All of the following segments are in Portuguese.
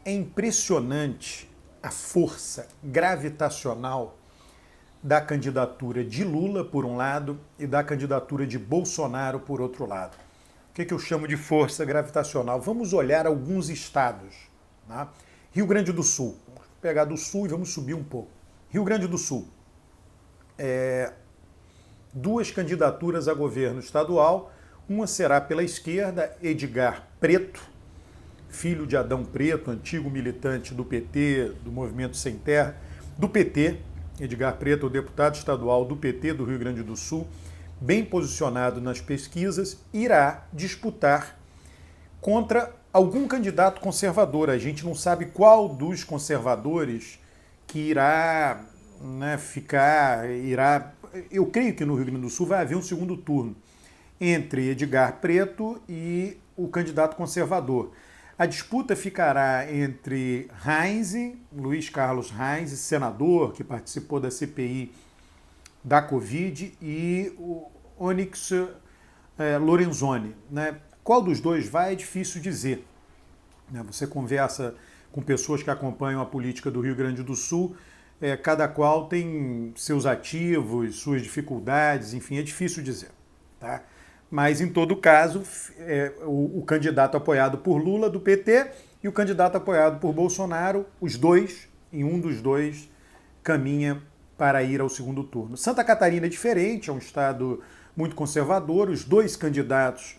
É impressionante a força gravitacional da candidatura de Lula, por um lado, e da candidatura de Bolsonaro, por outro lado. O que eu chamo de força gravitacional? Vamos olhar alguns estados. Tá? Rio Grande do Sul. Vamos pegar do Sul e vamos subir um pouco. Rio Grande do Sul. Duas candidaturas a governo estadual. Uma será pela esquerda, Edgar Preto, filho de Adão Preto, antigo militante do PT, do Movimento Sem Terra, do PT. Edgar Preto, o deputado estadual do PT do Rio Grande do Sul, bem posicionado nas pesquisas, irá disputar contra algum candidato conservador. A gente não sabe qual dos conservadores que irá irá. Eu creio que no Rio Grande do Sul vai haver um segundo turno entre Edgar Preto e o candidato conservador. A disputa ficará entre Heinze, Luiz Carlos Heinze, senador que participou da CPI da Covid, e o Onyx Lorenzoni. Né? Qual dos dois vai é difícil dizer. Você conversa com pessoas que acompanham a política do Rio Grande do Sul, cada qual tem seus ativos, suas dificuldades, enfim, é difícil dizer. Tá? Mas, em todo caso, o candidato apoiado por Lula, do PT, e o candidato apoiado por Bolsonaro, os dois, em um dos dois, caminha para ir ao segundo turno. Santa Catarina é diferente, é um estado muito conservador, os dois candidatos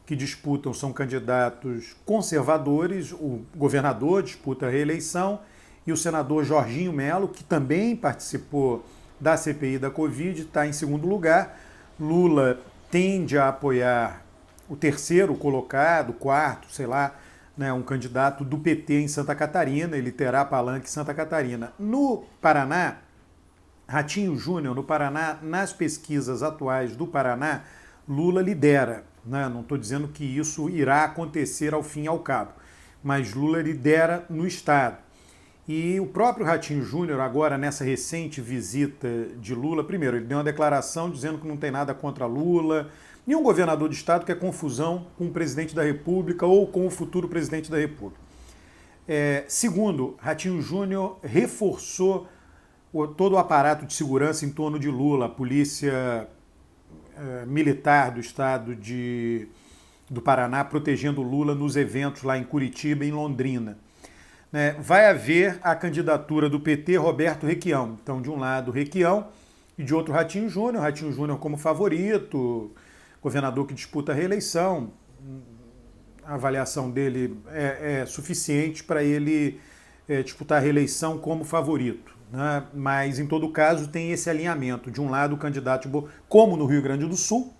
que disputam são candidatos conservadores, o governador disputa a reeleição e o senador Jorginho Melo, que também participou da CPI da Covid, está em segundo lugar. Lula tende a apoiar o terceiro colocado, quarto, sei lá, um candidato do PT em Santa Catarina, ele terá palanque em Santa Catarina. No Paraná, Ratinho Júnior, no Paraná, nas pesquisas atuais do Paraná, Lula lidera. Não estou dizendo que isso irá acontecer ao fim e ao cabo, mas Lula lidera no estado. E o próprio Ratinho Júnior, agora nessa recente visita de Lula, primeiro, ele deu uma declaração dizendo que não tem nada contra Lula, nenhum governador de estado quer confusão com o presidente da República ou com o futuro presidente da República. Segundo, Ratinho Júnior reforçou todo o aparato de segurança em torno de Lula, a polícia militar do estado do Paraná protegendo Lula nos eventos lá em Curitiba e em Londrina. Vai haver a candidatura do PT, Roberto Requião. Então, de um lado, Requião, e de outro, Ratinho Júnior como favorito, governador que disputa a reeleição. A avaliação dele é suficiente para ele disputar a reeleição como favorito. Né? Mas, em todo caso, tem esse alinhamento. De um lado, o candidato, como no Rio Grande do Sul,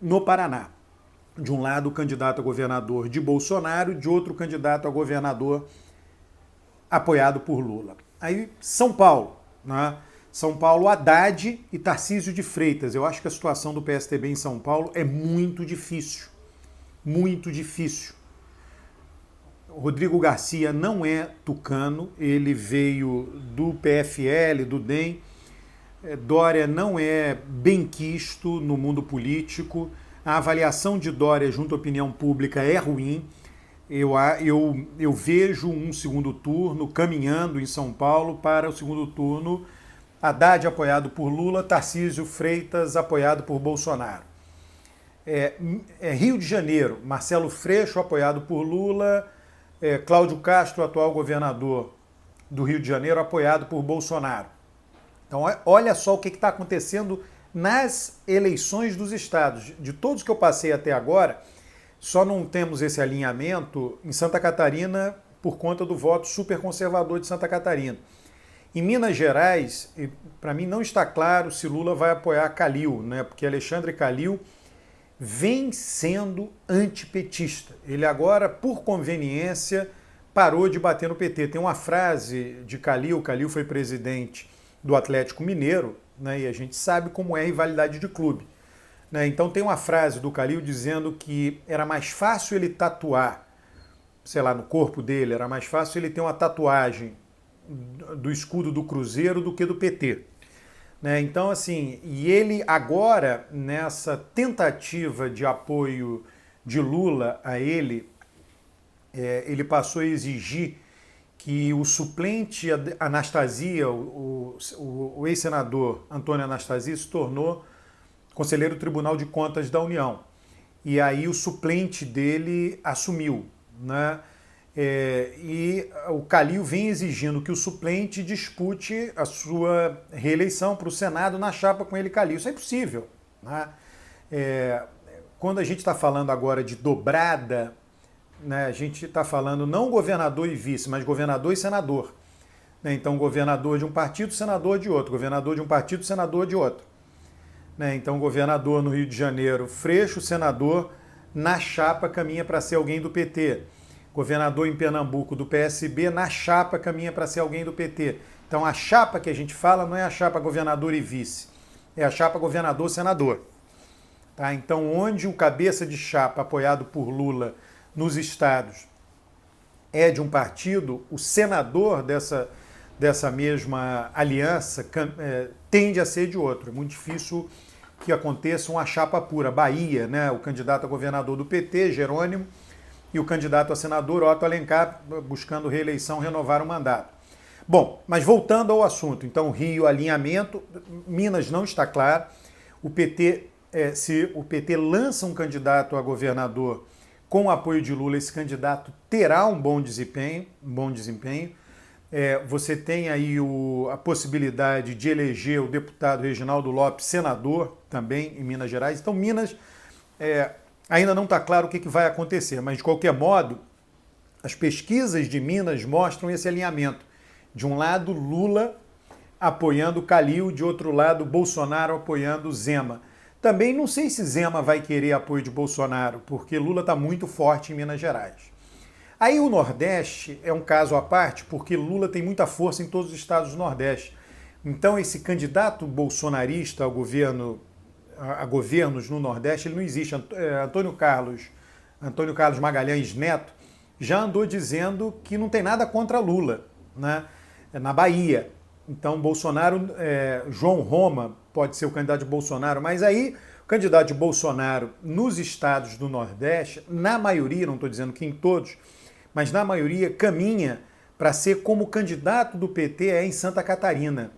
no Paraná. De um lado, o candidato a governador de Bolsonaro, de outro, o candidato a governador apoiado por Lula. Aí, São Paulo. Né? São Paulo, Haddad e Tarcísio de Freitas. Eu acho que a situação do PSDB em São Paulo é muito difícil. Muito difícil. Rodrigo Garcia não é tucano, ele veio do PFL, do DEM. Dória não é benquisto no mundo político. A avaliação de Dória junto à opinião pública é ruim. Eu vejo um segundo turno caminhando em São Paulo para o segundo turno. Haddad apoiado por Lula, Tarcísio Freitas apoiado por Bolsonaro. Rio de Janeiro, Marcelo Freixo apoiado por Lula, Cláudio Castro, atual governador do Rio de Janeiro, apoiado por Bolsonaro. Então olha só o que está acontecendo nas eleições dos estados. De todos que eu passei até agora, só não temos esse alinhamento em Santa Catarina por conta do voto super conservador de Santa Catarina. Em Minas Gerais, para mim não está claro se Lula vai apoiar Calil, né? Porque Alexandre Calil vem sendo antipetista. Ele agora, por conveniência, parou de bater no PT. Tem uma frase de Calil foi presidente do Atlético Mineiro, né? E a gente sabe como é a rivalidade de clube. Então tem uma frase do Calil dizendo que era mais fácil ele tatuar, sei lá, no corpo dele, era mais fácil ele ter uma tatuagem do escudo do Cruzeiro do que do PT. Então, assim, e ele agora, nessa tentativa de apoio de Lula a ele, ele passou a exigir que o suplente Anastasia, o ex-senador Antônio Anastasia, se tornou conselheiro do Tribunal de Contas da União. E aí o suplente dele assumiu, né? E o Calil vem exigindo que o suplente dispute a sua reeleição para o Senado na chapa com ele, Calil. Isso é impossível, né? Quando a gente está falando agora de dobrada, né, a gente está falando não governador e vice, mas governador e senador. Né? Então, governador de um partido, senador de outro. Governador de um partido, senador de outro. Né? Então, governador no Rio de Janeiro, Freixo, senador, na chapa caminha para ser alguém do PT. Governador em Pernambuco do PSB, na chapa caminha para ser alguém do PT. Então, a chapa que a gente fala não é a chapa governador e vice, é a chapa governador-senador. Tá? Então, onde o cabeça de chapa apoiado por Lula nos estados é de um partido, o senador dessa mesma aliança tende a ser de outro. É muito difícil que aconteça uma chapa pura. Bahia, né, o candidato a governador do PT, Jerônimo, e o candidato a senador, Otto Alencar, buscando reeleição, renovar o mandato. Bom, mas voltando ao assunto, então Rio, alinhamento, Minas não está claro, o PT, se o PT lança um candidato a governador com o apoio de Lula, esse candidato terá um bom desempenho. Você tem aí a possibilidade de eleger o deputado Reginaldo Lopes senador também em Minas Gerais. Então, Minas ainda não está claro o que vai acontecer, mas de qualquer modo, as pesquisas de Minas mostram esse alinhamento. De um lado, Lula apoiando Calil, de outro lado, Bolsonaro apoiando Zema. Também não sei se Zema vai querer apoio de Bolsonaro, porque Lula está muito forte em Minas Gerais. Aí o Nordeste é um caso à parte, porque Lula tem muita força em todos os estados do Nordeste. Então esse candidato bolsonarista a governos no Nordeste, ele não existe. Antônio Carlos Magalhães Neto já andou dizendo que não tem nada contra Lula, né, na Bahia. Então Bolsonaro, João Roma pode ser o candidato de Bolsonaro, mas aí o candidato de Bolsonaro nos estados do Nordeste, na maioria, não estou dizendo que em todos, mas na maioria caminha para ser como o candidato do PT em Santa Catarina.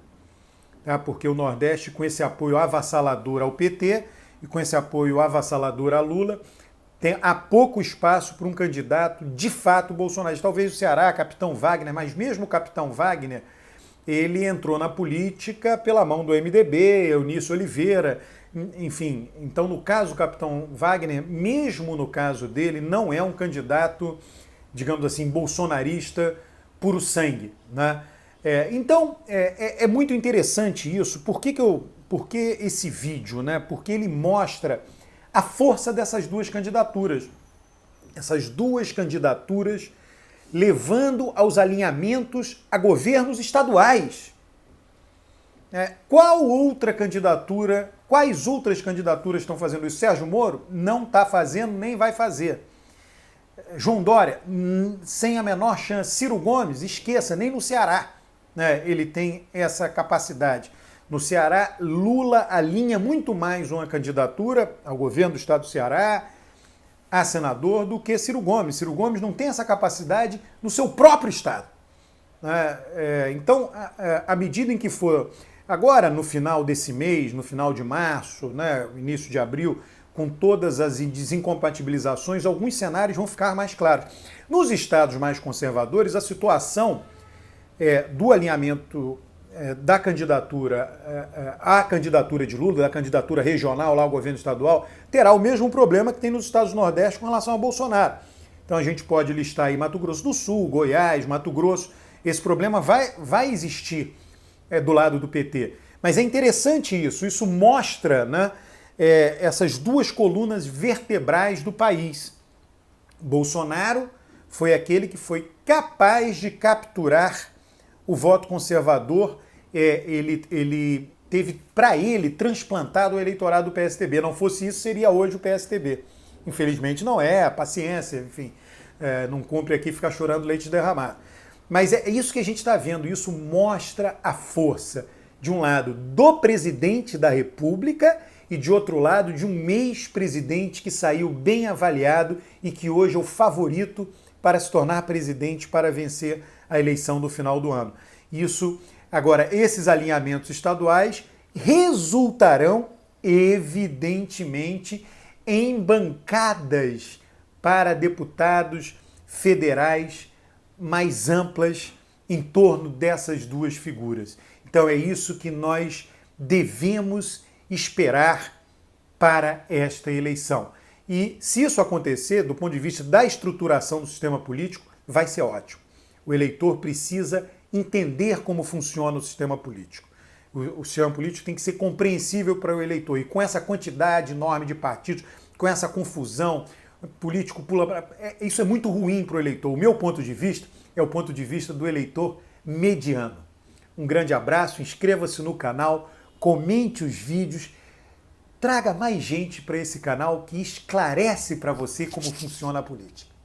Tá? Porque o Nordeste, com esse apoio avassalador ao PT e com esse apoio avassalador a Lula, há pouco espaço para um candidato de fato bolsonarista. Talvez o Ceará, Capitão Wagner, mas mesmo o Capitão Wagner, ele entrou na política pela mão do MDB, Eunício Oliveira, enfim. Então, no caso do Capitão Wagner, mesmo no caso dele, não é um candidato, digamos assim, bolsonarista puro sangue, né? Então, é muito interessante isso. Por que esse vídeo, né? Porque ele mostra a força dessas duas candidaturas. Essas duas candidaturas levando aos alinhamentos a governos estaduais. Quais outras candidaturas estão fazendo isso? Sérgio Moro não está fazendo, nem vai fazer. João Dória, sem a menor chance. Ciro Gomes, esqueça, nem no Ceará, né, ele tem essa capacidade. No Ceará, Lula alinha muito mais uma candidatura ao governo do estado do Ceará, a senador, do que Ciro Gomes. Ciro Gomes não tem essa capacidade no seu próprio estado. Então, à medida em que for... Agora, no final desse mês, no final de março, né, início de abril, com todas as desincompatibilizações, alguns cenários vão ficar mais claros. Nos estados mais conservadores, a situação do alinhamento da candidatura, a candidatura de Lula, da candidatura regional lá ao governo estadual, terá o mesmo problema que tem nos estados do Nordeste com relação a Bolsonaro. Então a gente pode listar aí Mato Grosso do Sul, Goiás, Mato Grosso. Esse problema vai existir do lado do PT. Mas é interessante isso mostra, né, essas duas colunas vertebrais do país. Bolsonaro foi aquele que foi capaz de capturar o voto conservador. Ele teve para ele transplantado o eleitorado do PSDB. Não fosse isso, seria hoje o PSDB. Infelizmente não é, paciência, enfim, não cumpre aqui ficar chorando leite derramado. Mas é isso que a gente está vendo, isso mostra a força, de um lado, do presidente da República e de outro lado, de um ex-presidente que saiu bem avaliado e que hoje é o favorito para se tornar presidente para vencer a eleição do final do ano. Isso, agora, esses alinhamentos estaduais resultarão, evidentemente, em bancadas para deputados federais mais amplas em torno dessas duas figuras. Então é isso que nós devemos esperar para esta eleição. E se isso acontecer, do ponto de vista da estruturação do sistema político, vai ser ótimo. O eleitor precisa entender como funciona o sistema político. O sistema político tem que ser compreensível para o eleitor. E com essa quantidade enorme de partidos, com essa confusão, político pula... Isso é muito ruim para o eleitor. O meu ponto de vista é o ponto de vista do eleitor mediano. Um grande abraço, inscreva-se no canal, comente os vídeos, traga mais gente para esse canal que esclarece para você como funciona a política.